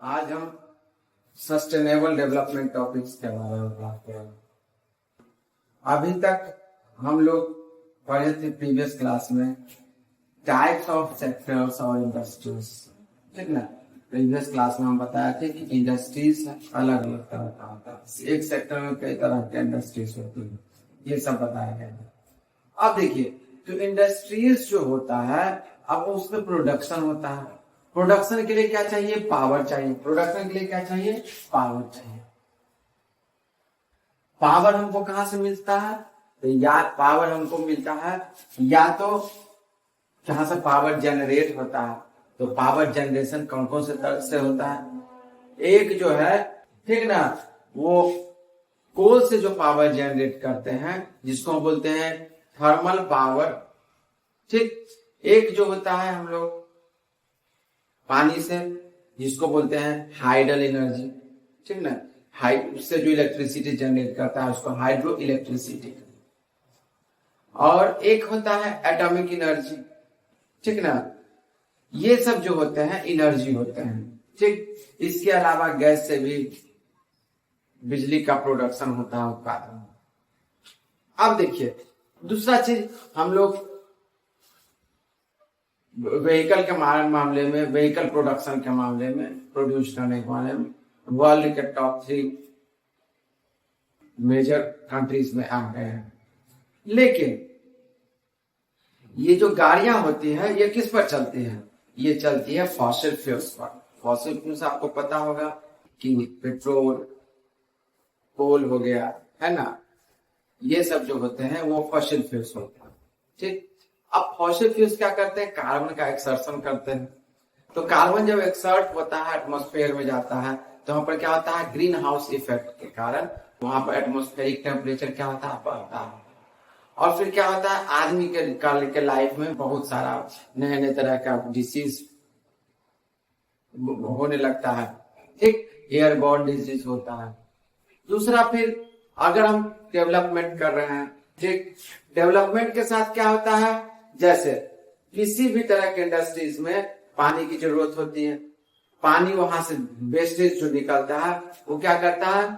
आज हम sustainable development topics के बारे में बात करेंगे। अभी तक हम लोग पढ़े थे प्रीवियस क्लास में टाइप्स ऑफ सेक्टर्स और इंडस्ट्रीज, ठीक ना। प्रीवियस क्लास में हम बताया थे कि इंडस्ट्रीज अलग अलग तरह का होता है, एक सेक्टर में कई तरह के इंडस्ट्रीज होती है, ये सब बताया गया है। अब देखिए, तो इंडस्ट्रीज जो होता है, अब उसमें प्रोडक्शन होता है। प्रोडक्शन के लिए क्या चाहिए? पावर चाहिए। प्रोडक्शन के लिए क्या चाहिए? पावर चाहिए। पावर हमको कहां से मिलता है? तो या पावर हमको मिलता है या तो जहां से पावर जनरेट होता है। तो पावर जनरेशन कौन कौन से तरह से होता है? एक जो है, ठीक ना, वो कोल से जो पावर जनरेट करते हैं जिसको हम बोलते हैं थर्मल पावर, ठीक। एक जो होता है हम लोग पानी से, जिसको बोलते हैं हाइडल एनर्जी, ठीक ना। उससे जो इलेक्ट्रिसिटी जनरेट करता है उसको हाइड्रो इलेक्ट्रिसिटी। और एक होता है एटॉमिक एनर्जी, ठीक ना। ये सब जो होते हैं एनर्जी होते हैं, ठीक। इसके अलावा गैस से भी बिजली का प्रोडक्शन होता है, उत्पादन। अब देखिए, दूसरा चीज हम लोग व्हीकल के मामले में, व्हीकल प्रोडक्शन के मामले में, प्रोड्यूस करने के मामले में वर्ल्ड के टॉप 3 मेजर कंट्रीज में आ गए हैं। लेकिन ये जो गाड़ियां होती हैं ये किस पर चलती हैं? ये चलती है फॉसिल फ्यूल्स पर। फॉसिल फ्यूल्स आपको पता होगा कि पेट्रोल, कोल हो गया, है ना, ये सब जो होते हैं वो फॉसिल फ्यूल्स होते हैं, ठीक। अब फॉसिल फ्यूल्स क्या करते हैं? कार्बन का एक्सर्शन करते हैं। तो कार्बन जब एक्सर्ट होता है, एटमॉस्फेयर में जाता है, तो वहां पर क्या होता है? ग्रीन हाउस इफेक्ट के कारण वहां पर एटमॉस्फेरिक टेम्परेचर क्या होता है? बढ़ता है। और फिर क्या होता है? आदमी के लाइफ में बहुत सारा नए नए तरह का डिसीज होने लगता है, ठीक। एयरबॉर्न डिजीज होता है। दूसरा, फिर अगर हम डेवलपमेंट कर रहे हैं, ठीक, डेवलपमेंट के साथ क्या होता है? जैसे किसी भी तरह के इंडस्ट्रीज में पानी की जरूरत होती है। पानी वहां से वेस्टेज जो निकलता है वो क्या करता है?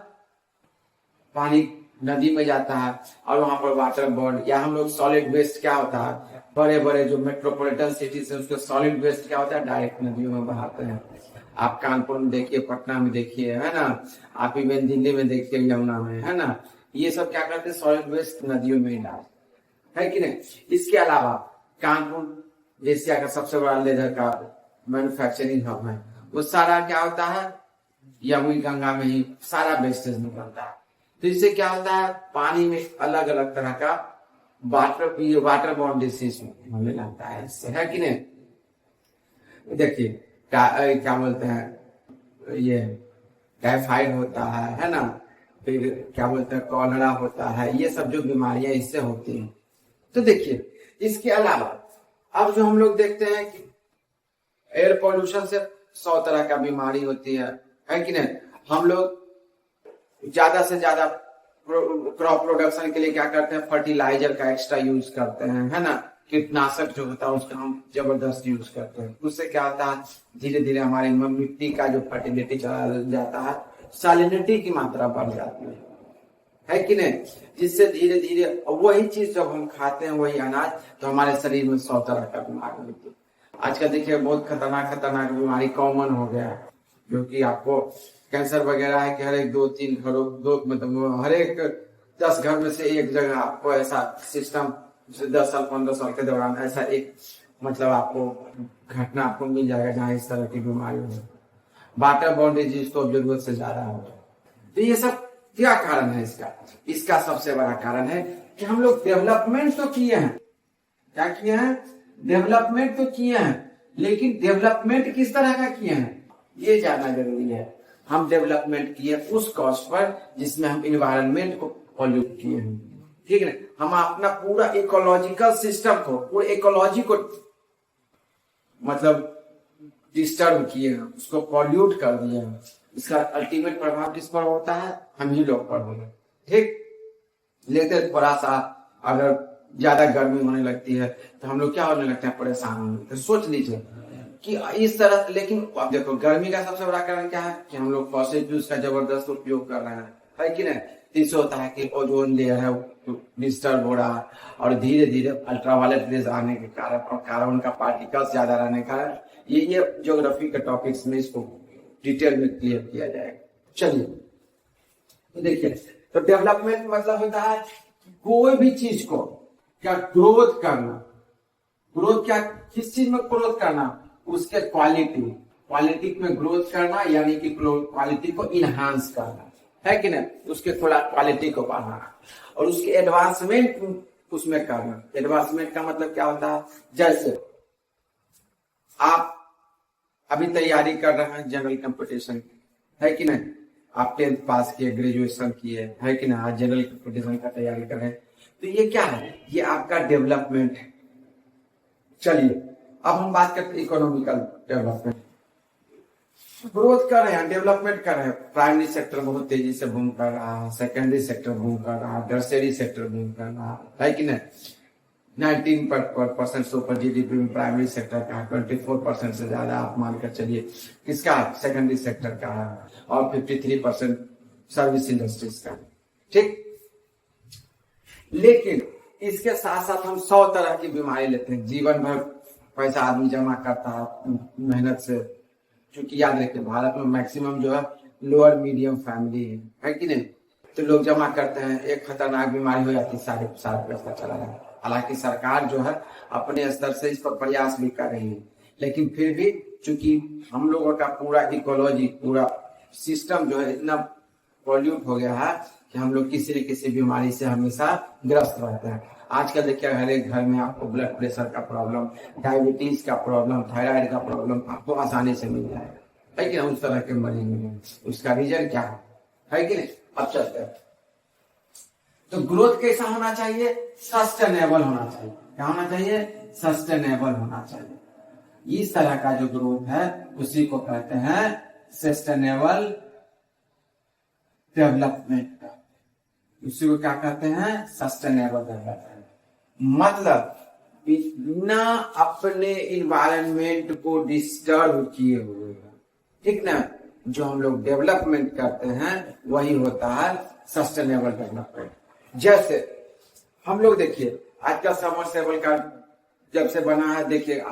पानी नदी में जाता है और वहां पर वाटर बोर्ड या हम लोग सॉलिड वेस्ट क्या होता है, बड़े बड़े जो मेट्रोपॉलिटन सिटीज है उसके सॉलिड वेस्ट क्या होता है? डायरेक्ट नदियों में बहाते हैं। आप कानपुर में देखिए, पटना में देखिए, है ना, आप इवन दिल्ली में देखिए, यमुना में, है ना, ये सब क्या करते हैं? सॉलिड वेस्ट नदियों में डाल, है कि नहीं। इसके अलावा कानपुर एशिया का सबसे बड़ा लेदर का मैन्युफैक्चरिंग हब है, वो सारा क्या होता है? यमुना गंगा में ही सारा वेस्टेज निकलता है। तो इससे क्या होता है? पानी में अलग अलग तरह का वाटर बॉर्न डिसीज होने लगता है इससे, है कि नहीं। देखिए, क्या बोलते हैं, ये टाइफाइड होता है ना, फिर क्या बोलते हैं, कॉलरा होता है, ये सब जो बीमारियां इससे होती हैं। तो देखिए, इसके अलावा अब जो हम लोग देखते हैं कि एयर पोल्यूशन से 100 तरह का बीमारी होती है कि नहीं। हम लोग ज्यादा से ज्यादा क्रॉप प्रोडक्शन के लिए क्या करते हैं? फर्टिलाइजर का एक्स्ट्रा यूज करते हैं, है ना। कीटनाशक जो होता है उसका हम जबरदस्त यूज करते हैं। उससे क्या होता है? धीरे धीरे हमारी मिट्टी का जो फर्टिलिटी चला जाता है, सैलिनिटी की मात्रा बढ़ जाती है कि नहीं। जिससे धीरे धीरे वही चीज जब हम खाते हैं, वही अनाज, तो हमारे शरीर में 100 तरह का बीमारी होती है। आजकल देखिए, बहुत खतरनाक बीमारी कॉमन हो गया है, क्योंकि आपको कैंसर वगैरह है कि हर एक 2-3 घरों, मतलब हर एक 10 घर में से एक जगह आपको ऐसा सिस्टम 10 साल 15 साल के दौरान ऐसा एक, मतलब आपको घटना आपको मिल जाएगा जहाँ इस तरह की बीमारी हो। वाटर बॉर्न डिजीज तो जरूरत से ज्यादा हो। तो ये सब क्या कारण है इसका? इसका सबसे बड़ा कारण है कि हम लोग डेवलपमेंट तो किए हैं। क्या किए हैं? डेवलपमेंट तो किए हैं, लेकिन डेवलपमेंट किस तरह का किए हैं ये जानना जरूरी है। हम डेवलपमेंट किए उस कॉस्ट पर जिसमें हम इन्वायरमेंट को पॉल्यूट किए हैं, ठीक है। हम अपना पूरा इकोलॉजिकल सिस्टम को, पूरे इकोलॉजी को मतलब डिस्टर्ब किए हैं, उसको पॉल्यूट कर दिए हैं। इसका अल्टीमेट प्रभाव किस पर होता है? हम ही लोग पर होगा, ठीक। लेकिन थोड़ा सा अगर ज्यादा गर्मी होने लगती है तो हम लोग क्या होने लगते हैं? परेशान होने लगते हैं। सोच लीजिए, कि इस तरह, लेकिन अब देखो गर्मी का सबसे बड़ा कारण क्या है कि हम लोग फॉसिल फ्यूल्स का जबरदस्त उपयोग कर रहे हैं, है कि नहीं। इससे होता है कि ओजोन लेयर है डिस्टर्ब हो रहा है, और धीरे धीरे अल्ट्रावायलेट रेज आने के कारण और कार्बन का पार्टिकल्स ज्यादा रहने के कारण ये ज्योग्राफी के टॉपिक्स में इसको डिटेल में क्लियर किया जाएगा। चलिए तो देखिए, तो डेवलपमेंट मतलब होता है कोई भी चीज को क्या ग्रोथ करना। ग्रोथ क्या, किस चीज में ग्रोथ करना, उसके क्वालिटी में ग्रोथ करना, यानी कि क्वालिटी को इनहांस करना, है कि नहीं, उसके थोड़ा क्वालिटी को बढ़ाना और उसके एडवांसमेंट उसमें करना। एडवांसमेंट का मतलब क्या होता है, जैसे आप अभी तैयारी कर रहे हैं जनरल कंपटीशन की, है कि नहीं, आप 10th पास किए, ग्रेजुएशन किए, है कि नहीं, आज जनरल कंपटीशन का तैयारी कर रहे हैं, तो ये क्या है, ये आपका डेवलपमेंट है। चलिए अब हम बात करते हैं इकोनॉमिकल डेवलपमेंट। ग्रोथ कर रहे हैं, डेवलपमेंट कर रहे हैं, प्राइमरी सेक्टर बहुत तेजी से बूम कर रहा है, सेकेंडरी सेक्टर बूम कर रहा है, टर्शियरी सेक्टर बूम कर रहा है कि नहीं। 19% सुपर जीडीपी में प्राइमरी सेक्टर का, 24% से ज्यादा आप मानकर चलिए किसका, सेकेंडरी सेक्टर का है, और 53% सर्विस इंडस्ट्रीज का, ठीक। लेकिन इसके साथ साथ हम 100 तरह की बीमारी लेते हैं, जीवन भर पैसा आदमी जमा करता है मेहनत से, क्योंकि याद रखिए भारत में मैक्सिमम जो है लोअर मीडियम फैमिली है कि नहीं, तो लोग जमा करते हैं, एक खतरनाक बीमारी हो जाती है, सारे पैसा चला जाता है। हालांकि सरकार जो है अपने स्तर से इस पर प्रयास भी कर रही है, लेकिन फिर भी चूंकि हम लोगों का पूरा इकोलॉजी, पूरा सिस्टम जो है इतना पॉल्यूट हो गया है कि हम लोग किसी न किसी बीमारी से हमेशा ग्रस्त रहते हैं। आजकल देखिए हर एक घर में आपको ब्लड प्रेशर का प्रॉब्लम, डायबिटीज का प्रॉब्लम, थायराइड का प्रॉब्लम आपको आसानी से मिल जाएगा, है कि नहीं, उस तरह के मरीज में। उसका रीजन क्या है कि नहीं। अब चलते हैं, तो ग्रोथ कैसा होना चाहिए, सस्टेनेबल होना चाहिए। क्या होना चाहिए, सस्टेनेबल होना चाहिए। इस तरह का जो ग्रोथ है उसी को कहते हैं सस्टेनेबल डेवलपमेंट। उसी को क्या कहते हैं, सस्टेनेबल डेवलपमेंट। मतलब बिना अपने इन्वायरमेंट को डिस्टर्ब किए हुए, ठीक ना, जो हम लोग डेवलपमेंट करते हैं वही होता है सस्टेनेबल डेवलपमेंट। जैसे हम लोग देखिए आजकल सबमर्सिबल का जब से बना है, देखिए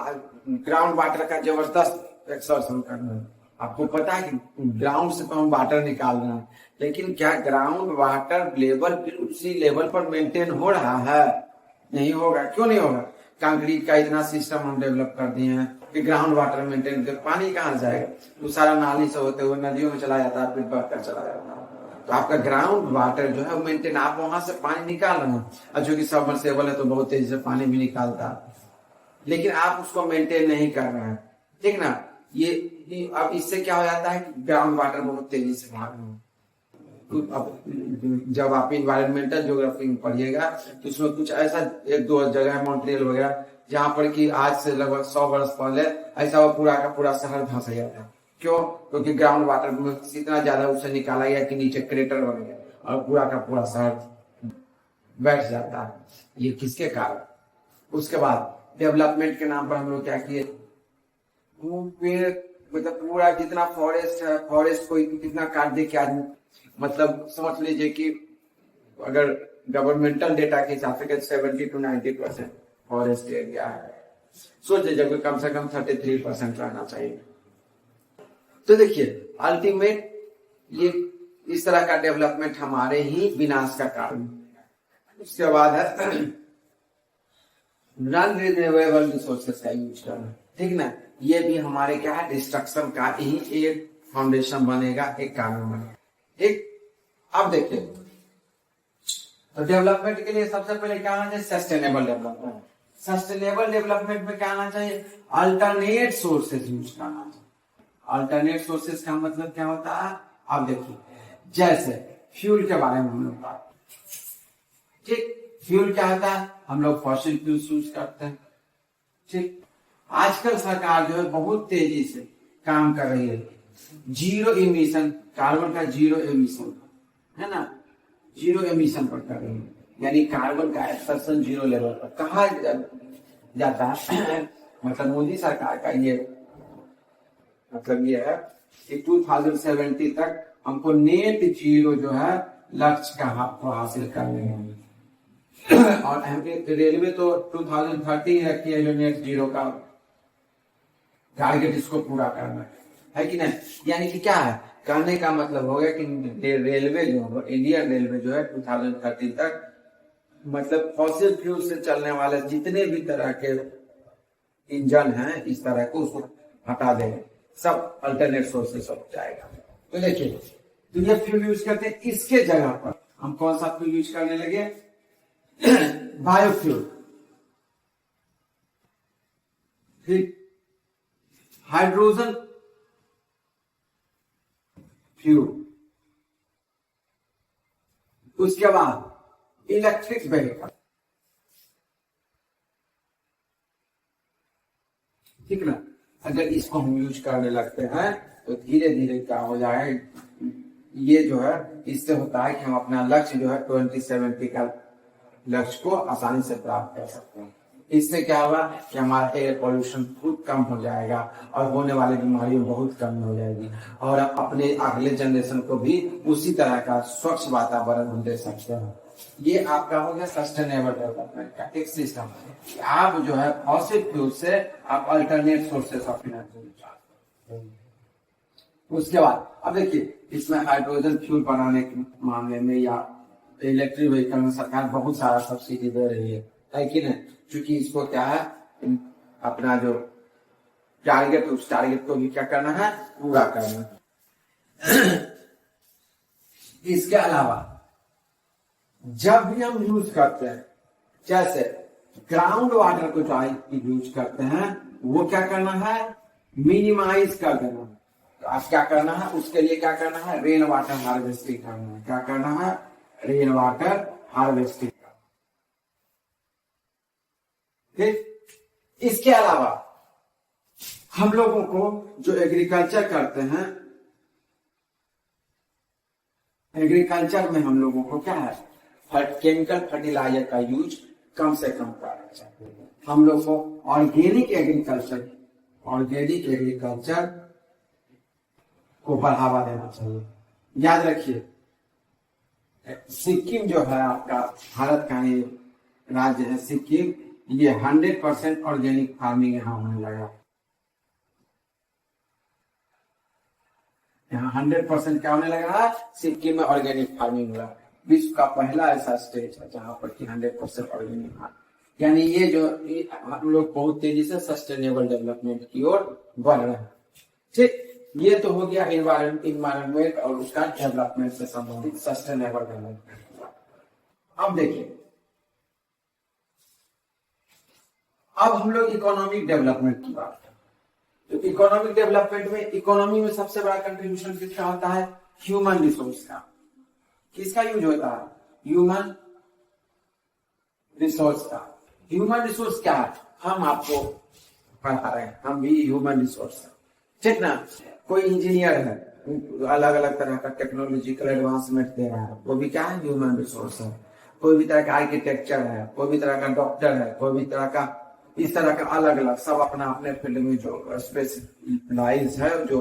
ग्राउंड वाटर का जबरदस्त एक्सर्शन करना है। आपको पता है कि ग्राउंड से तो हम वाटर निकाल रहे हैं, लेकिन क्या ग्राउंड वाटर लेवल उसी लेवल पर मेंटेन हो रहा है, नहीं होगा। क्यों नहीं होगा, कंक्रीट का इतना सिस्टम हम डेवलप कर दिए हैं कि ग्राउंड वाटर मेंटेन कर, पानी कहाँ जाएगा, तो सारा नाली से होते हुए नदियों में चला जाता है, फिर बहकर चला जाता है। तो आपका ग्राउंड वाटर जो है मेंटेन, आप वहां से पानी निकाल रहे हैं, और जो कि सबमर्सिबल है तो बहुत तेजी से पानी भी निकालता है, लेकिन आप उसको मेंटेन नहीं कर रहे हैं, ठीक ना। ये अब इससे क्या हो जाता है कि ग्राउंड वाटर बहुत तेजी से भाग रहे हैं। अब जब आप इन्वायरमेंटल ज्योग्राफी पढ़िएगा तो उसमें कुछ ऐसा 1-2 जगह मॉन्ट्रियल वगैरह जहां पर कि आज से लगभग 100 वर्ष पहले ऐसा वो पूरा का पूरा शहर धंस गया था। क्यों, क्योंकि ग्राउंड वाटर में इतना ज्यादा उसे निकाला गया कि नीचे क्रेटर बन गया और पूरा का पूरा शहर बैठ जाता है। ये किसके कारण। उसके बाद डेवलपमेंट के नाम पर हम लोग क्या किए, पेड़ मतलब पूरा जितना फॉरेस्ट है, फॉरेस्ट को कितना काट दे क्या, मतलब समझ लीजिए कि अगर गवर्नमेंटल डेटा के हिसाब से 70 to 90% फॉरेस्ट एरिया है, सोच लीजिए कम से कम 33% रहना चाहिए। तो देखिए अल्टीमेट ये इस तरह का डेवलपमेंट हमारे ही विनाश का कारण। उसके बाद है नॉन रिन्यूएबल रिसोर्सेज का यूज करना, ठीक ना, ये भी हमारे क्या है डिस्ट्रक्शन का ही एक फाउंडेशन बनेगा, एक कानून बनेगा, ठीक। अब देखिए तो डेवलपमेंट के लिए सबसे पहले क्या आना चाहिए, सस्टेनेबल डेवलपमेंट। सस्टेनेबल डेवलपमेंट में क्या आना चाहिए, अल्टरनेट सोर्सेज यूज करना चाहिए। अल्टरनेट सोर्सेज का मतलब क्या होता है, अब देखिए जैसे फ्यूल के बारे में हम लोग बात, ठीक। फ्यूल क्या होता है, हम लोग फॉसिल फ्यूल यूज करते हैं, ठीक। आजकल सरकार जो है बहुत तेजी से काम कर रही है जीरो इमिशन, कार्बन का जीरो इमिशन, है ना, जीरो एमिशन पर कर रही है, यानी कार्बन का एक्सर्शन जीरो लेवल पर कहा जाता है। मतलब मोदी सरकार का ये मतलब ये है कि 2070 तक हमको नेट जीरो जो है लक्ष्य का हासिल करने हैं। और रेलवे तो 2030 रखी है जो नेट जीरो का टारगेट, इसको पूरा करना है कि नहीं। यानी कि क्या है, कहने का मतलब हो गया कि रेलवे जो है, इंडियन रेलवे जो है 2030 तक मतलब फॉसिल फ्यूल से चलने वाले जितने भी तरह के इंजन हैं इस तरह को उसको हटा देंगे, सब अल्टरनेट सोर्सेस हो जाएगा। तो देखिए, तो ये फ्यूल यूज करते हैं, इसके जगह पर हम कौन सा फ्यूल यूज करने लगे, बायोफ्यूल, फिर हाइड्रोजन फ्यूल, उसके बाद इलेक्ट्रिक व्हीकल, ठीक ना। अगर इसको हम यूज करने लगते हैं तो धीरे धीरे क्या हो जाएगा, ये जो है इससे होता है कि हम अपना लक्ष्य जो है 2070 का लक्ष्य को आसानी से प्राप्त कर सकते हैं। इससे क्या होगा कि हमारा एयर पोल्यूशन बहुत कम हो जाएगा और होने वाली बीमारियों बहुत कम हो जाएगी, और अपने अगले जनरेशन को भी उसी तरह का स्वच्छ वातावरण हम दे सकते हैं। ये आपका हो गया सस्टेनेबल डेवलपमेंट का एक सिस्टम। आप जो है फॉसिल फ्यूल से आप अल्टरनेट सोर्सेस ऑफ एनर्जी। उसके बाद अब देखिए, इसमें हाइड्रोजन फ्यूल बनाने के मामले में या इलेक्ट्रिक व्हीकल में सरकार बहुत सारा सब्सिडी दे रही है कि नहीं। क्योंकि इसको क्या है, अपना जो टारगेट उस टारगेट को भी क्या करना है, पूरा करना। इसके अलावा जब भी हम यूज करते हैं, जैसे ग्राउंड वाटर को जो यूज करते हैं, वो क्या करना है, मिनिमाइज कर देना। तो आप क्या करना है, उसके लिए क्या करना है, रेन वाटर हार्वेस्टिंग करना है। क्या करना है, रेन वाटर हार्वेस्टिंग। ठीक, इसके अलावा हम लोगों को जो एग्रीकल्चर करते हैं, एग्रीकल्चर में हम लोगों को क्या है, केमिकल फर्टिलाइजर का यूज कम से कम करना चाहिए। हम लोग को ऑर्गेनिक एग्रीकल्चर को बढ़ावा देना चाहिए। याद रखिए, सिक्किम जो है आपका भारत का ये राज्य है सिक्किम, ये 100% ऑर्गेनिक फार्मिंग यहाँ होने लगा। यहाँ 100% क्या होने लगा है, सिक्किम में ऑर्गेनिक फार्मिंग हुआ। विश्व का पहला ऐसा स्टेट है जहां पर कि 100% ऑर्गेनिक फार्मिंग। यानी ये जो हम लोग बहुत तेजी से सस्टेनेबल डेवलपमेंट की ओर बढ़ रहे हैं। ठीक, ये तो हो गया इन्वायरमेंट और उसका डेवलपमेंट से संबंधित सस्टेनेबल डेवलपमेंट। अब देखिए, अब हम लोग इकोनॉमिक डेवलपमेंट की बात करें तो इकोनॉमिक डेवलपमेंट में, इकोनॉमी में सबसे बड़ा कंट्रीब्यूशन किसका होता है, ह्यूमन रिसोर्स का। किसका यूज होता है, ह्यूमन रिसोर्स का। ह्यूमन रिसोर्स क्या है, हम आपको पढ़ा रहे हैं, हम भी ह्यूमन रिसोर्स है, ठीक ना। कोई इंजीनियर है, अलग अलग तरह का टेक्नोलॉजिकल एडवांसमेंट दे रहा है, वो भी क्या है, ह्यूमन रिसोर्स है। कोई भी तरह का आर्किटेक्चर है, कोई भी तरह का डॉक्टर है, कोई भी तरह का इस तरह का अलग अलग सब अपना अपने फील्ड में जो स्पेशलाइज है, जो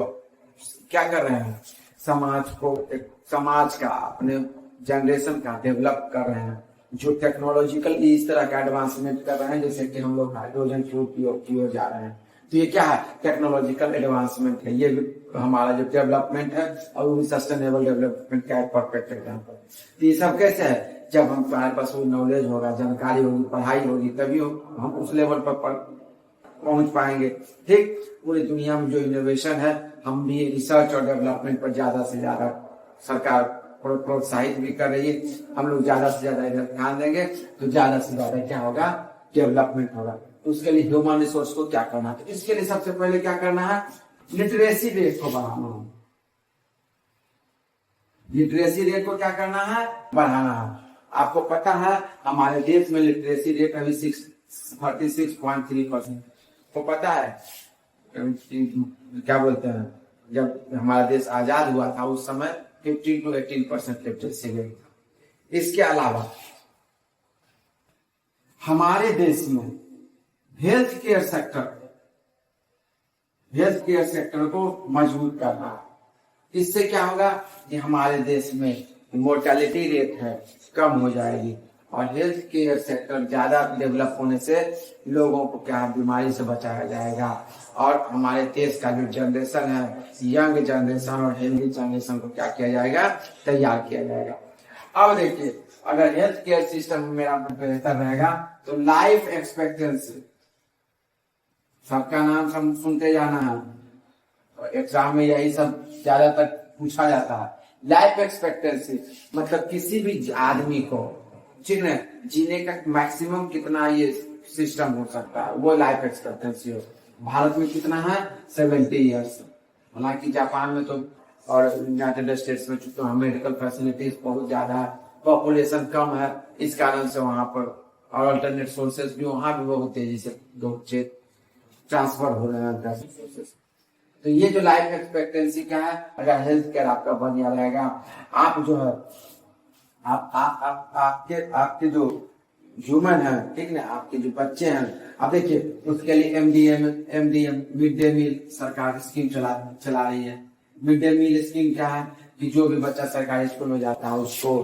क्या कर रहे हैं, समाज को, समाज का, अपने जनरेशन का डेवलप कर रहे हैं। जो टेक्नोलॉजिकल इस तरह का एडवांसमेंट कर रहे हैं, जैसे कि हम लोग हाइड्रोजन फ्यूल की ओर जा रहे हैं, तो ये क्या है, टेक्नोलॉजिकल एडवांसमेंट है। ये हमारा जो डेवलपमेंट है और वो सस्टेनेबल डेवलपमेंट का परफेक्ट एग्जाम्पल। तो ये सब कैसे है, जब हम हमारे पास वो नॉलेज होगा, जानकारी होगी, पढ़ाई होगी, तभी हम उस लेवल पर पहुंच पाएंगे। ठीक, पूरी दुनिया में जो इनोवेशन है, हम भी रिसर्च और डेवलपमेंट पर ज्यादा से ज्यादा सरकार प्रोत्साहित भी कर रही है। हम लोग ज्यादा से ज्यादा इधर ध्यान देंगे तो ज्यादा से ज्यादा क्या होगा, डेवलपमेंट होगा। तो उसके लिए ह्यूमन रिसोर्स को क्या करना है, तो इसके लिए सबसे पहले क्या करना है, लिटरेसी रेट को बढ़ाना है। लिटरेसी रेट को क्या करना है, बढ़ाना है। आपको पता है हमारे देश में लिटरेसी रेट अभी 36.3%। तो पता है क्या बोलते हैं, जब हमारा देश आजाद हुआ था उस समय 15 to 18% लिटरेसी रेट था। इसके अलावा हमारे देश में health care sector health care sector को मजबूत करना। इससे क्या होगा कि हमारे देश में मोर्टेलिटी रेट है कम हो जाएगी, और हेल्थ केयर सेक्टर ज्यादा डेवलप होने से लोगों को क्या बीमारी से बचाया जाएगा, और हमारे देश का जो जनरेशन है, यंग जनरेशन और हेल्दी जनरेशन को क्या किया जाएगा, तैयार किया जाएगा। अब देखिए, अगर हेल्थ केयर सिस्टम मेरा बेहतर रहेगा तो लाइफ एक्सपेक्टेंसी, सबका नाम सब सुनते जाना है, एग्जाम में यही सब ज्यादातर पूछा जाता है। लाइफ एक्सपेक्टेंसी मतलब किसी भी आदमी को ठीक है जीने का मैक्सिमम कितना ये सिस्टम हो सकता है, वो लाइफ एक्सपेक्टेंसी हो। भारत में कितना है, 70 ईयर्स। हालांकि जापान में तो और यूनाइटेड स्टेट्स में तो मेडिकल फैसिलिटीज बहुत ज्यादा है, पॉपुलेशन कम है, इस कारण से वहां पर और अल्टरनेट सोर्सेज भी वहां भी बहुत तेजी से ट्रांसफर हो रहे हैं। तो ये जो लाइफ एक्सपेक्टेंसी का है, अगर हेल्थ केयर आपका बढ़िया रहेगा, आप जो है आपके जो ह्यूमन है ठीक ना, आपके जो बच्चे हैं, आप देखिए उसके लिए एमडीएम मिड डे मील सरकार स्कीम चला रही है। मिड डे मील स्कीम क्या है कि जो भी बच्चा सरकारी स्कूल में जाता है उसको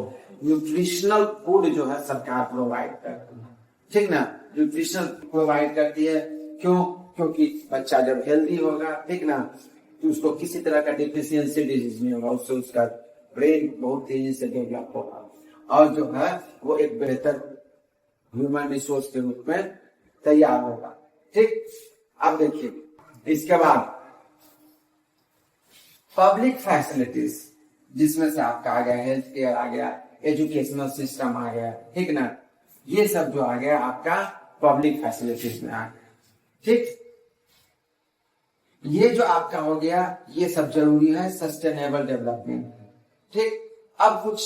न्यूट्रिशनल फूड जो है सरकार प्रोवाइड करती है, ठीक ना, न्यूट्रिशनल प्रोवाइड करती है। क्यों? क्योंकि बच्चा जब हेल्दी होगा ठीक ना, तो उसको किसी तरह का डिफिशियंसी डिजीज नहीं होगा, उससे उसका ब्रेन बहुत तेजी से डेवलप होगा, और जो है वो एक बेहतर ह्यूमन रिसोर्स के रूप में तैयार होगा। ठीक, अब देखिए इसके बाद पब्लिक फैसिलिटीज, जिसमें से आपका आ गया हेल्थ केयर, आ गया एजुकेशनल सिस्टम, आ गया ठीक ना, ये सब जो आ गया आपका पब्लिक फैसिलिटीज में आ गया। ठीक, ये जो आपका हो गया, ये सब जरूरी है सस्टेनेबल डेवलपमेंट। ठीक, अब कुछ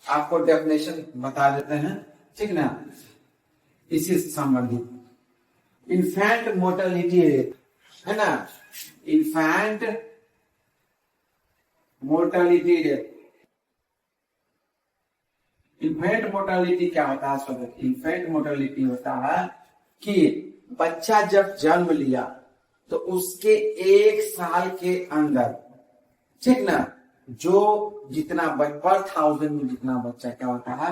आपको डेफिनेशन बता देते हैं ठीक ना, इसी से संबंधित। इन्फेंट मोर्टेलिटी रेट है ना, infant mortality rate. Infant mortality क्या होता है? इन्फेंट मोर्टेलिटी होता है कि बच्चा जब जन्म लिया तो उसके 1 साल के अंदर ठीक ना, जो जितना पर 1000 में जितना बच्चा क्या होता है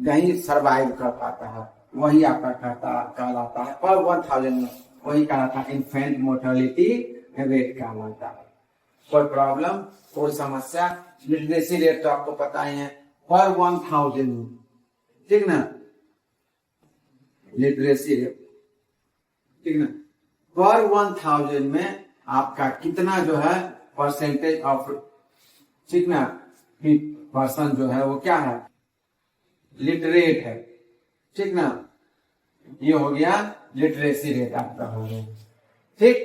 नहीं सर्वाइव कर पाता है, वही आपका कहलाता है पर 1000 में, वही कहलाता है इन्फेंट मोर्टेलिटी रेट कहलाता है। कोई प्रॉब्लम, कोई समस्या? लिटरेसी रेट तो आपको पता ही है, पर 1000 में ठीक ना, लिटरेसी रेट ठीक ना, पर 1000 में आपका कितना जो है परसेंटेज ऑफ ठीक ना पर्सन जो है वो क्या है, लिटरेट है ठीक ना, ये हो गया लिटरेसी रेट आपका हो गया। ठीक,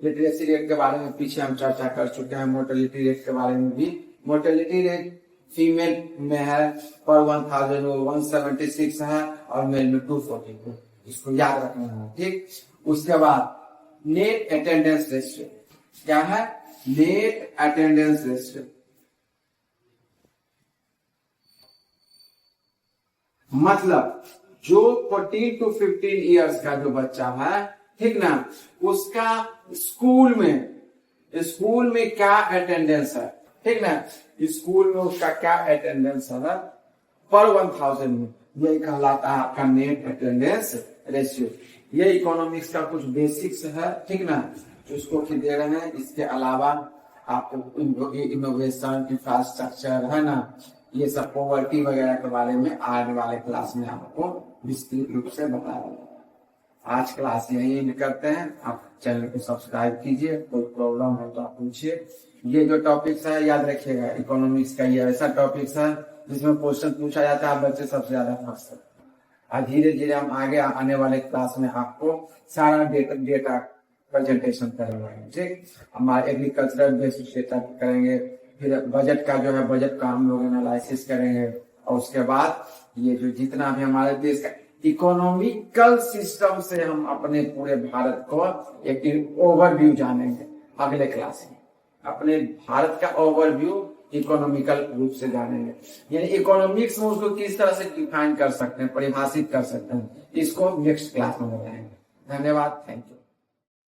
लिटरेसी रेट के बारे में पीछे हम चर्चा कर चुके हैं, मोर्टेलिटी रेट के बारे में भी। मोर्टेलिटी रेट फीमेल में है पर 1000 में 176 है, और मेल में 242, इसको याद रखना है। ठीक, उसके बाद नेट अटेंडेंस रेशियो क्या है, नेट अटेंडेंस रेशियो मतलब जो 14 to 15 इयर्स का जो बच्चा है ठीक ना, उसका स्कूल में क्या अटेंडेंस है ठीक ना, स्कूल में उसका क्या अटेंडेंस है पर 1000 में, यही कहलाता है आपका नेट अटेंडेंस रेशियो। ये इकोनॉमिक्स का कुछ बेसिक्स है ठीक ना, उसको कि दे रहे हैं। इसके अलावा आपको इनोवेशन, इंफ्रास्ट्रक्चर है ना, ये सब पॉवर्टी वगैरह के बारे में आने वाले क्लास में आपको विस्तृत रूप से बताएंगे। आज क्लास यही करते हैं, आप चैनल को सब्सक्राइब कीजिए, कोई प्रॉब्लम हो तो आप पूछिए। ये जो टॉपिक्स है याद रखिएगा, इकोनॉमिक्स का ये ऐसा टॉपिक्स है जिसमें क्वेश्चन पूछा जाता है, बच्चे सबसे ज्यादा फंसते हैं। और धीरे धीरे हम आगे आने वाले क्लास में आपको सारा डेटा प्रेजेंटेशन करेंगे। ठीक, हमारे एग्रीकल्चरल बेसिक डेटा करेंगे, फिर बजट का जो है बजट का हम लोग एनालिसिस करेंगे, और उसके बाद ये जो जितना भी हमारे देश का इकोनॉमिकल सिस्टम से हम अपने पूरे भारत को एक ओवरव्यू जानेंगे अगले क्लास में। अपने भारत का ओवरव्यू इकोनॉमिकल रूप से जानेंगे, यानी इकोनॉमिक्स में उसको किस तरह से डिफाइन कर सकते हैं, परिभाषित कर सकते हैं, इसको नेक्स्ट क्लास में बताएंगे। धन्यवाद, थैंक यू।